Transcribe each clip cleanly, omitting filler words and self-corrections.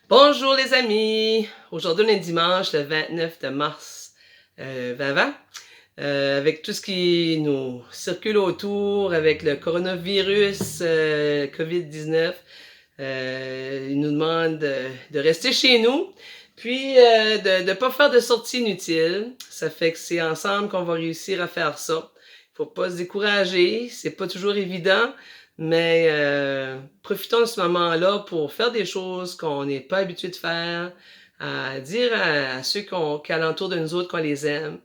Bonjour les amis! Aujourd'hui, on est dimanche, le 29 de mars 2020. Avec tout ce qui nous circule autour, avec le coronavirus, COVID-19, il nous demande de rester chez nous, puis de ne pas faire de sorties inutiles. Ça fait que c'est ensemble qu'on va réussir à faire ça. Il ne faut pas se décourager, c'est pas toujours évident, mais profitons de ce moment-là pour faire des choses qu'on n'est pas habitué de faire, à dire à ceux qui alentour de nous autres qu'on les aime,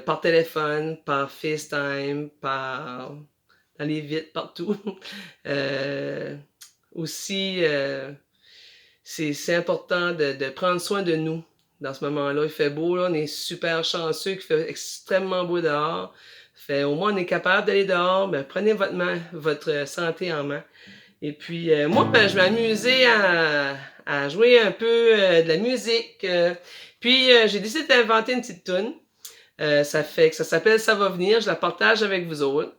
par téléphone, par FaceTime, dans les vitres, partout. Euh, aussi, c'est important de prendre soin de nous dans ce moment-là. Il fait beau, là, on est super chanceux, il fait extrêmement beau dehors. Fait, au moins, on est capable d'aller dehors, ben, prenez votre santé en main. Et puis, moi, ben, je vais m'amuser à jouer un peu de la musique. Puis, j'ai décidé d'inventer une petite toune. Ça fait que ça s'appelle Ça va venir, je la partage avec vous autres.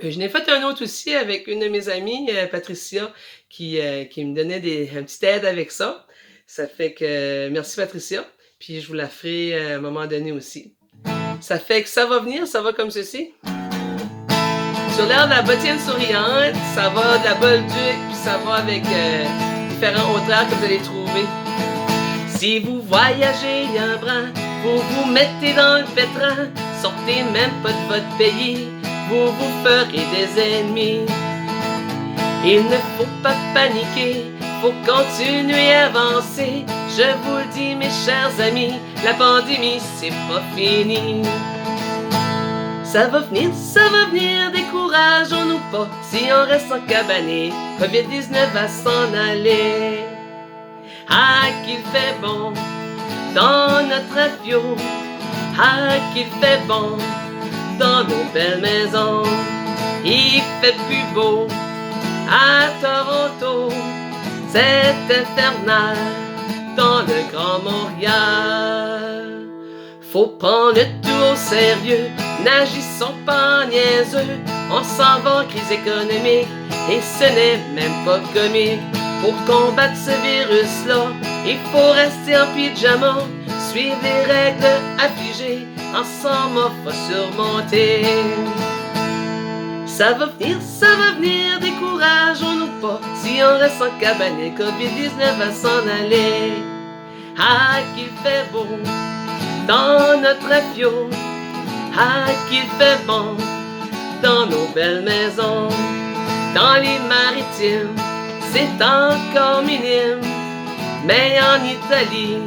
Je n'ai fait un autre aussi avec une de mes amies, Patricia, qui me donnait un petit aide avec ça. Ça fait que merci Patricia. Puis je vous la ferai à un moment donné aussi. Ça fait que ça va venir, ça va comme ceci. Sur l'air de la bottine souriante, ça va de la Bolduc, puis ça va avec différents auteurs que vous allez trouver. Si vous voyagez un brin, vous vous mettez dans le pétrin, sortez même pas de votre pays, vous vous ferez des ennemis. Il ne faut pas paniquer, faut continuer à avancer. Je vous le dis mes chers amis, la pandémie c'est pas fini. Ça va venir, décourageons-nous pas. Si on reste encabané, COVID-19 va s'en aller. Ah qu'il fait bon dans notre avion, ah qu'il fait bon dans nos belles maisons. Il fait plus beau à Toronto, c'est infernal dans le Grand Montréal. Faut prendre tout au sérieux, n'agissons pas en niaiseux. On s'en va en crise économique et ce n'est même pas comique. Pour combattre ce virus-là, il faut rester en pyjama, suivre les règles affligées, ensemble on va surmonter. Ça va venir, décourageons-nous pas. Si on reste en cabane, COVID-19 va s'en aller. Ah qu'il fait beau dans notre avion, ah qu'il fait bon dans nos belles maisons. Dans les maritimes, c'est encore minime, mais en Italie,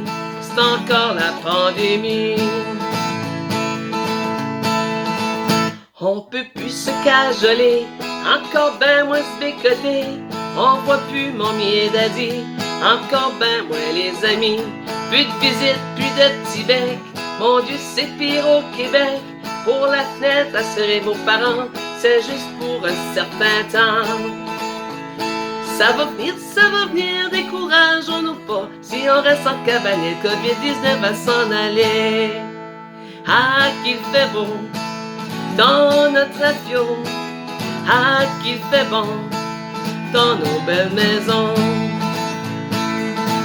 c'est encore la pandémie. On peut plus se cajoler, encore ben moins se bécoter. On voit plus mamie et daddy, encore ben moins les amis. Plus de visites, plus de petits becs, mon Dieu c'est pire au Québec. Pour la fenêtre, assurez vos parents, c'est juste pour un certain temps. Ça va venir, décourageons-nous pas. Si on reste en cabane, le COVID-19 va s'en aller. Ah qu'il fait beau dans notre avion, ah qu'il fait bon dans nos belles maisons.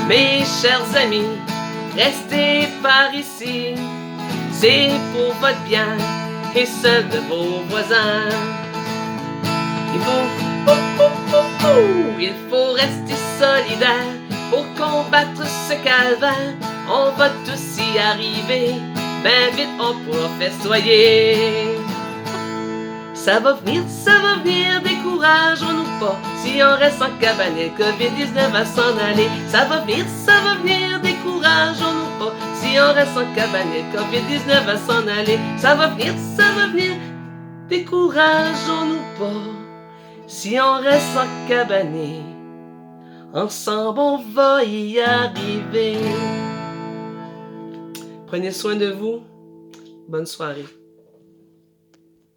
Mes chers amis, restez par ici, c'est pour votre bien et celle de vos voisins. Il faut rester solidaire pour combattre ce calvaire. On va tous y arriver, ben vite on pourra festoyer. Ça va venir, décourageons-nous pas. Si on reste en cabane, COVID-19 va s'en aller. Ça va venir, décourageons-nous pas. Si on reste en cabane, COVID-19 va s'en aller. Ça va venir, décourageons-nous pas. Si on reste en cabane, ensemble on va y arriver. Prenez soin de vous. Bonne soirée.